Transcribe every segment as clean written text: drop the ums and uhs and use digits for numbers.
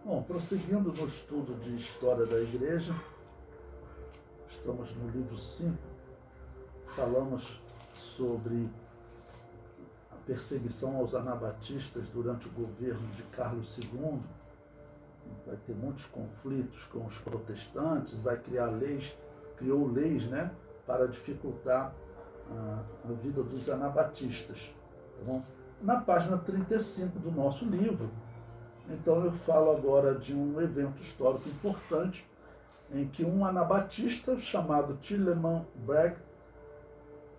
Bom, prosseguindo no estudo de História da Igreja, estamos no livro 5, falamos sobre a perseguição aos anabatistas durante o governo de Carlos II. Vai ter muitos conflitos com os protestantes, vai criar leis, criou leis, para dificultar a vida dos anabatistas. Tá bom? Na página 35 do nosso livro, então eu falo agora de um evento histórico importante em que um anabatista chamado Tilleman Bragg,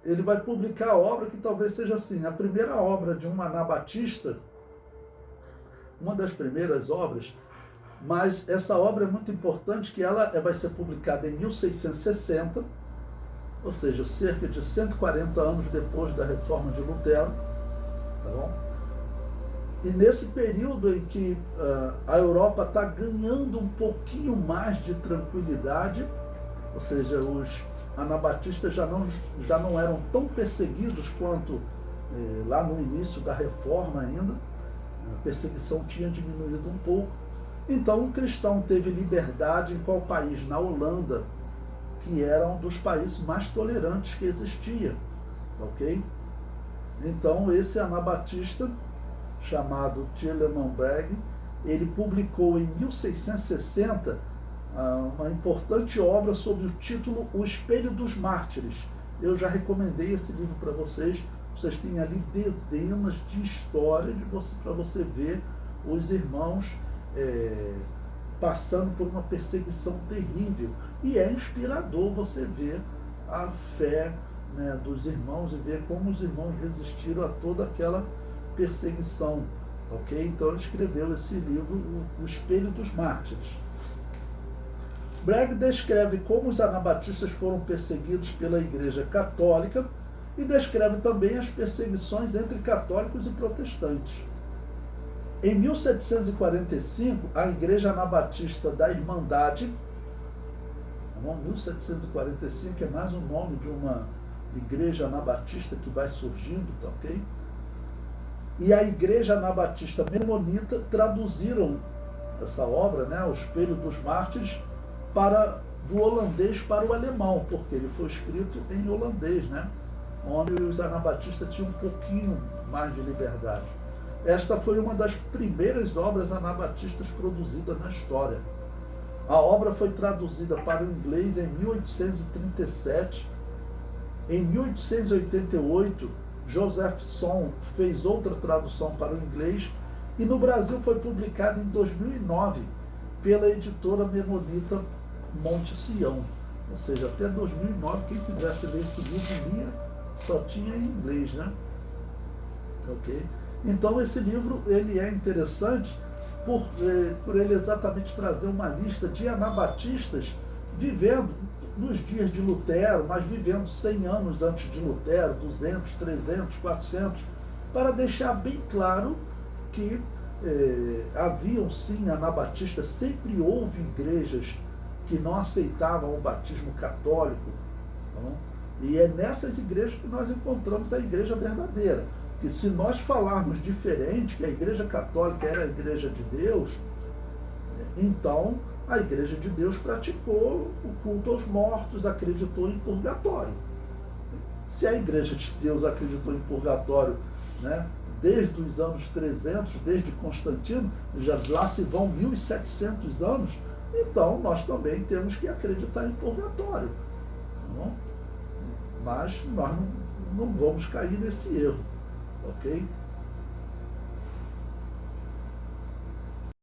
ele vai publicar a obra que talvez seja assim, a primeira obra de um anabatista, uma das primeiras obras, mas essa obra é muito importante que ela vai ser publicada em 1660, ou seja, cerca de 140 anos depois da reforma de Lutero, tá bom? E nesse período em que a Europa está ganhando um pouquinho mais de tranquilidade, ou seja, os anabatistas já não eram tão perseguidos quanto lá no início da reforma ainda, a perseguição tinha diminuído um pouco. Então o cristão teve liberdade em qual país? Na Holanda, que era um dos países mais tolerantes que existia, ok? Então esse anabatista, chamado Tilleman Bragg, ele publicou em 1660 uma importante obra sob o título O Espelho dos Mártires. Eu já recomendei esse livro para vocês. Vocês têm ali dezenas de histórias para você ver os irmãos passando por uma perseguição terrível. E é inspirador você ver a fé, dos irmãos e ver como os irmãos resistiram a toda aquela perseguição, ok? Então ele escreveu esse livro, O Espelho dos Mártires. Bragg descreve como os anabatistas foram perseguidos pela Igreja Católica e descreve também as perseguições entre católicos e protestantes. Em 1745, a Igreja Anabatista da Irmandade, 1745 é mais um nome de uma igreja anabatista que vai surgindo, tá ok? E a Igreja Anabatista Menonita traduziram essa obra, O Espelho dos Mártires, do holandês para o alemão, porque ele foi escrito em holandês, onde os anabatistas tinham um pouquinho mais de liberdade. Esta foi uma das primeiras obras anabatistas produzidas na história. A obra foi traduzida para o inglês em 1837. Em 1888, Josephson fez outra tradução para o inglês e no Brasil foi publicada em 2009 pela editora menonita Monte Sião. Ou seja, até 2009, quem quisesse ler esse livro lia, só tinha em inglês, Ok? Então esse livro ele é interessante por ele exatamente trazer uma lista de anabatistas vivendo nos dias de Lutero, mas vivendo 100 anos antes de Lutero, 200, 300, 400, para deixar bem claro que haviam sim anabatistas, sempre houve igrejas que não aceitavam o batismo católico, e é nessas igrejas que nós encontramos a igreja verdadeira. Que se nós falarmos diferente, que a Igreja Católica era a Igreja de Deus, então a Igreja de Deus praticou o culto aos mortos, acreditou em purgatório. Se a Igreja de Deus acreditou em purgatório, desde os anos 300, desde Constantino, já lá se vão 1700 anos, então nós também temos que acreditar em purgatório. Mas nós não vamos cair nesse erro. Ok?